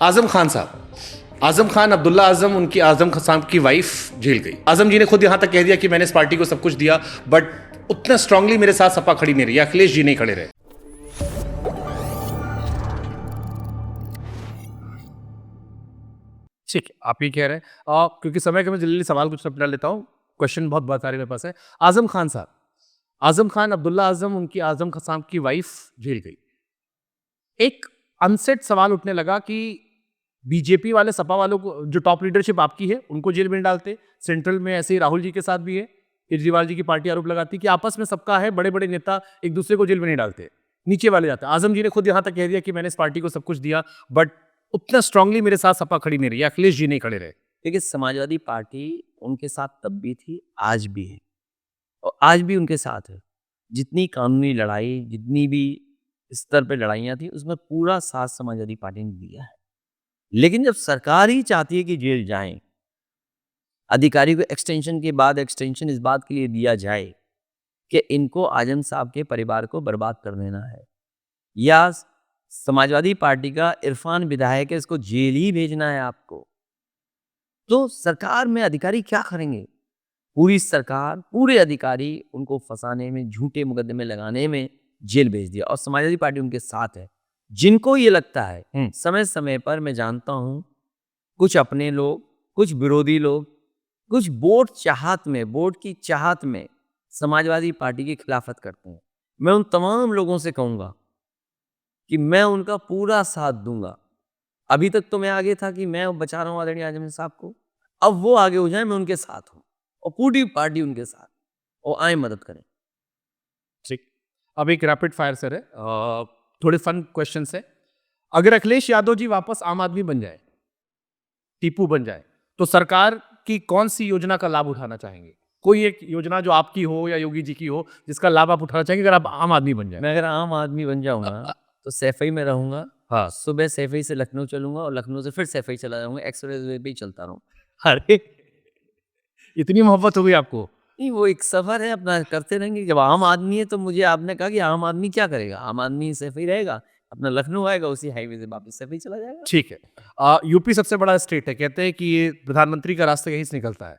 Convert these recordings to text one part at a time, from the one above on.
आजम खान साहब, आजम खान अब्दुल्ला आजम, उनकी आजम साहब की वाइफ जेल गई। आजम जी ने खुद यहां तक कह दिया कि मैंने इस पार्टी को सब कुछ दिया, बट उतना स्ट्रांगली मेरे साथ सपा खड़ी नहीं रही, अखिलेश जी नहीं खड़े रहे। ठीक है, आप ये कह रहे हैं क्योंकि समय के मैं जल्दी सवाल कुछ अपना लेता हूँ। क्वेश्चन बहुत सारे मेरे पास है। आजम खान साहब, आजम खान अब्दुल्ला आजम, उनकी आजम साहब की वाइफ जेल गई। एक अनसेट सवाल उठने लगा कि बीजेपी वाले सपा वालों को, जो टॉप लीडरशिप आपकी है, उनको जेल में नहीं डालते। सेंट्रल में ऐसे ही राहुल जी के साथ भी है। केजरीवाल जी की पार्टी आरोप लगाती कि आपस में सबका है, बड़े बड़े नेता एक दूसरे को जेल में नहीं डालते, नीचे वाले जाते हैं। आजम जी ने खुद यहां तक कह दिया कि मैंने इस पार्टी को सब कुछ दिया, बट उतना स्ट्रांगली मेरे साथ सपा खड़ी नहीं रही, अखिलेश जी नहीं खड़े रहे। देखिए, समाजवादी पार्टी उनके साथ तब भी थी, आज भी है और आज भी उनके साथ है। जितनी कानूनी लड़ाई, जितनी भी स्तर पे लड़ाइयाँ थी, उसमें पूरा साथ समाजवादी पार्टी ने दिया है। लेकिन जब सरकार ही चाहती है कि जेल जाएँ, अधिकारी को एक्सटेंशन के बाद एक्सटेंशन इस बात के लिए दिया जाए कि इनको आजम साहब के परिवार को बर्बाद कर देना है, या समाजवादी पार्टी का इरफान विधायक है, इसको जेल ही भेजना है आपको, तो सरकार में अधिकारी क्या करेंगे? पूरी सरकार, पूरे अधिकारी उनको फंसाने में, झूठे मुकदमे लगाने में जेल भेज दिया और समाजवादी पार्टी उनके साथ है। जिनको ये लगता है, समय समय पर मैं जानता हूं, कुछ अपने लोग, कुछ विरोधी लोग, कुछ वोट की चाहत में समाजवादी पार्टी की खिलाफत करते हैं। मैं उन तमाम लोगों से कहूंगा कि मैं उनका पूरा साथ दूंगा। अभी तक तो मैं आगे था कि मैं बचा रहा हूँ आदरणीय आजम साहब को, अब वो आगे हो जाए, मैं उनके साथ हूँ और पूरी पार्टी उनके साथ, और आए मदद करें। ठीक, अब एक रैपिड फायर सर है, थोड़े फन क्वेश्चन है। अगर अखिलेश यादव जी वापस आम आदमी बन जाए, टीपू बन जाए, तो सरकार की कौन सी योजना का लाभ उठाना चाहेंगे? कोई एक योजना जो आपकी हो या योगी जी की हो, जिसका लाभ आप उठाना चाहेंगे अगर आप आम आदमी बन जाए? मैं अगर आम आदमी बन जाऊंगा तो सैफई में रहूंगा। हाँ। सुबह सैफई से लखनऊ चलूंगा और लखनऊ से फिर सैफई चला जाऊंगा, एक्सप्रेस वे पे ही चलता रहूँ। अरे, इतनी मोहब्बत हो गई आपको? नहीं, वो एक सफर है, अपना करते रहेंगे। जब आम आदमी है तो मुझे आपने कहा कि आम आदमी क्या करेगा? आम आदमी सैफई रहेगा, अपना लखनऊ आएगा, उसी हाईवे से वापस सैफई चला जाएगा। ठीक है। यूपी सबसे बड़ा स्टेट है, कहते हैं कि ये प्रधानमंत्री का रास्ता यहीं से निकलता है।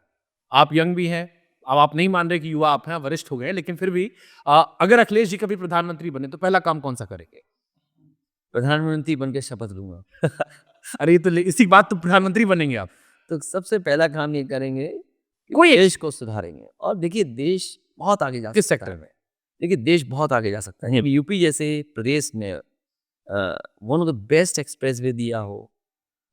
आप यंग भी हैं, अब आप नहीं मान रहे कि युवा आप हैं, वरिष्ठ हो गए हैं, लेकिन फिर भी अगर अखिलेश जी कभी प्रधानमंत्री बने तो पहला काम कौन सा करेंगे? प्रधानमंत्री बन के शपथ लूंगा। अरे, ये तो इसी बात तो प्रधानमंत्री बनेंगे आप। तो सबसे पहला काम ये करेंगे कि कोई एक देश को सुधारेंगे। और देखिए, देश बहुत आगे जा किस सकता सेक्टर है। में? देखिए, देश बहुत आगे जा सकता है। यूपी जैसे प्रदेश में one of the best expressway दिया हो,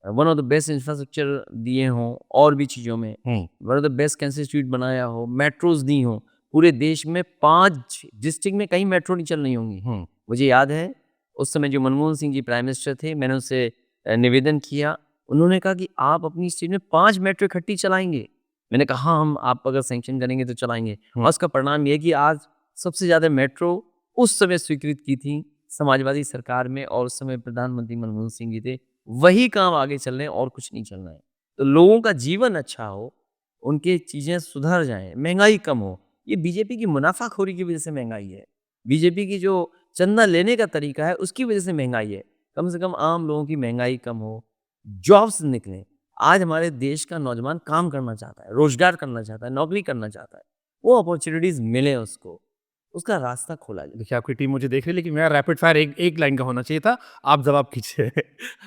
one of the best infrastructure दिए हों, और भी चीज़ों में one of the best cancer institute बनाया हो, मेट्रोज दी हों। पूरे देश में 5 डिस्ट्रिक्ट में कहीं मेट्रो नहीं चल रही होंगी। मुझे याद है, उस समय जो मनमोहन सिंह जी प्राइम मिनिस्टर थे, मैंने उनसे निवेदन किया। उन्होंने कहा कि आप अपनी स्टेट में 5 मेट्रो इकट्ठी चलाएंगे। मैंने कहा, हाँ, हम आप अगर सैंक्शन करेंगे तो चलाएंगे। और उसका परिणाम ये कि आज सबसे ज़्यादा मेट्रो उस समय स्वीकृत की थी समाजवादी सरकार में, और उस समय प्रधानमंत्री मनमोहन सिंह जी थे। वही काम आगे चल रहे हैं और कुछ नहीं चल रहा है। तो लोगों का जीवन अच्छा हो, उनकी चीज़ें सुधर जाएँ, महँगाई कम हो। ये बीजेपी की मुनाफ़ाखोरी की वज़ह से महँगाई है। बीजेपी की जो चंदा लेने का तरीका है, उसकी वज़ह से महँगाई है। कम से कम आम लोगों की महँगाई कम हो, जॉब्स निकलें। आज हमारे देश का नौजवान काम करना चाहता है, रोज़गार करना चाहता है, नौकरी करना चाहता है। वो अपॉर्च्युनिटीज़ मिलें उसको, उसका रास्ता खोला जाए। देखिए, आपकी टीम मुझे देख रही है, लेकिन मेरा रैपिड फायर एक लाइन का होना चाहिए था। आप जवाब कीजिए।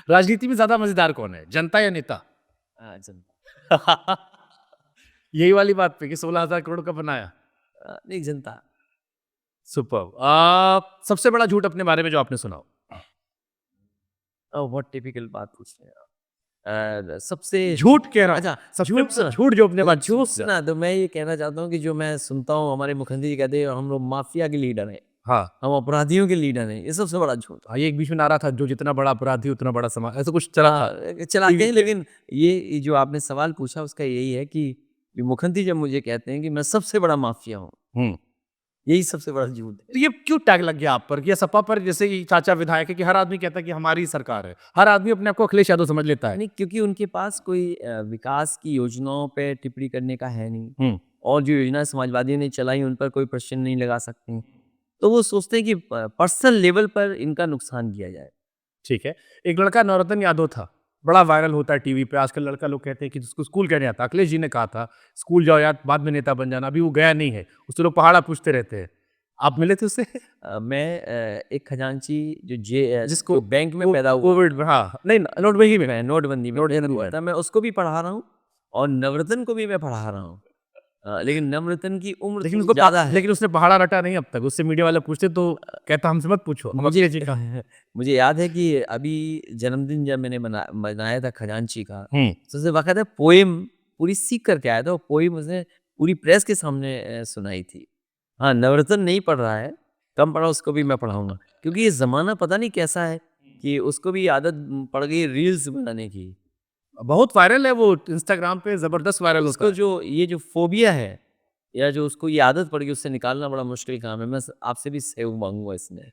राजनीति में ज्यादा मजेदार कौन है, जनता या नेता? जनता। यही वाली बात पे कि 16,000 करोड़ का बनाया। नहीं, जनता। सुपर। सबसे बड़ा झूठ अपने बारे में जो आपने सुना हो? बहुत टिपिकल बात पूछ रहे हैं आप। सबसे झूठ कह रहा हूं। अच्छा, सबसे झूठ बड़ा सुना, झूठ जो अपने बारे झूठ सुना तो मैं ये कहना चाहता हूँ कि जो मैं सुनता हूँ, हमारे मुखर्जी जी कहते हैं हम लोग माफिया के लीडर हैं, हाँ। हम अपराधियों के लीडर हैं। ये सबसे बड़ा झूठ। ये एक बीच में नारा था, जो जितना बड़ा अपराधी उतना बड़ा समाज, ऐसा कुछ चला था। चलाते हैं, लेकिन ये जो आपने सवाल पूछा उसका यही है कि मुखर्जी जब मुझे कहते हैं कि मैं सबसे बड़ा माफिया हूँ, हम्म यही सबसे बड़ा झूठ है। तो ये क्यों टैग लग गया आप पर, कि ये सपा पर, जैसे कि चाचा विधायक है, कि हर आदमी कहता है कि हमारी सरकार है, हर आदमी अपने आप को अखिलेश यादव समझ लेता है? नहीं, क्योंकि उनके पास कोई विकास की योजनाओं पे टिप्पणी करने का है नहीं, और जो योजना समाजवादियों ने चलाई उन पर कोई प्रश्न नहीं लगा सकते। तो वो सोचते हैं कि पर्सनल लेवल पर इनका नुकसान किया जाए। ठीक है। एक लड़का नवरत्न यादव था, बड़ा वायरल होता है टीवी पे आजकल। लड़का लोग कहते हैं कि जिसको स्कूल क्या नहीं आता, अखिलेश जी ने कहा था स्कूल जाओ यार, बाद में नेता बन जाना। अभी वो गया नहीं है, उससे लोग पहाड़ा पूछते रहते हैं। आप मिले थे उससे? मैं एक खजांची जो जिसको जो बैंक में पैदा हुआ, कोविड में, हाँ नहीं नोटबंदी में, मैं नोटबंदी में पैदा हुआ था, मैं उसको भी पढ़ा रहा हूँ और नवरत्न को भी मैं पढ़ा रहा हूँ। लेकिन नवरत्न की उम्र लेकिन थोड़ी उसको ज़्यादा है। लेकिन उसने पहाड़ा रटा नहीं अब तक। उससे मीडिया वाले पूछते तो कहता हमसे मत पूछो, हम मुझे अखिलेश जी का। मुझे याद है कि अभी जन्मदिन जब मैंने मनाया था खजांची का, तो उसे बाकायदा पोएम पूरी सीख करके आया था। वो पोएम उसने पूरी प्रेस के सामने सुनाई थी। हाँ, नवरत्न नहीं पढ़ रहा है, कम पढ़ा, उसको भी मैं पढ़ाऊँगा। क्योंकि ये ज़माना पता नहीं कैसा है कि उसको भी आदत पड़ गई रील्स बनाने की। बहुत वायरल है वो, इंस्टाग्राम पे जबरदस्त वायरल होता उसको है। जो ये जो फ़ोबिया है या जो उसको ये आदत पड़ गई, उससे निकालना बड़ा मुश्किल काम है। मैं आपसे भी सहयोग माँगूँगा इसमें।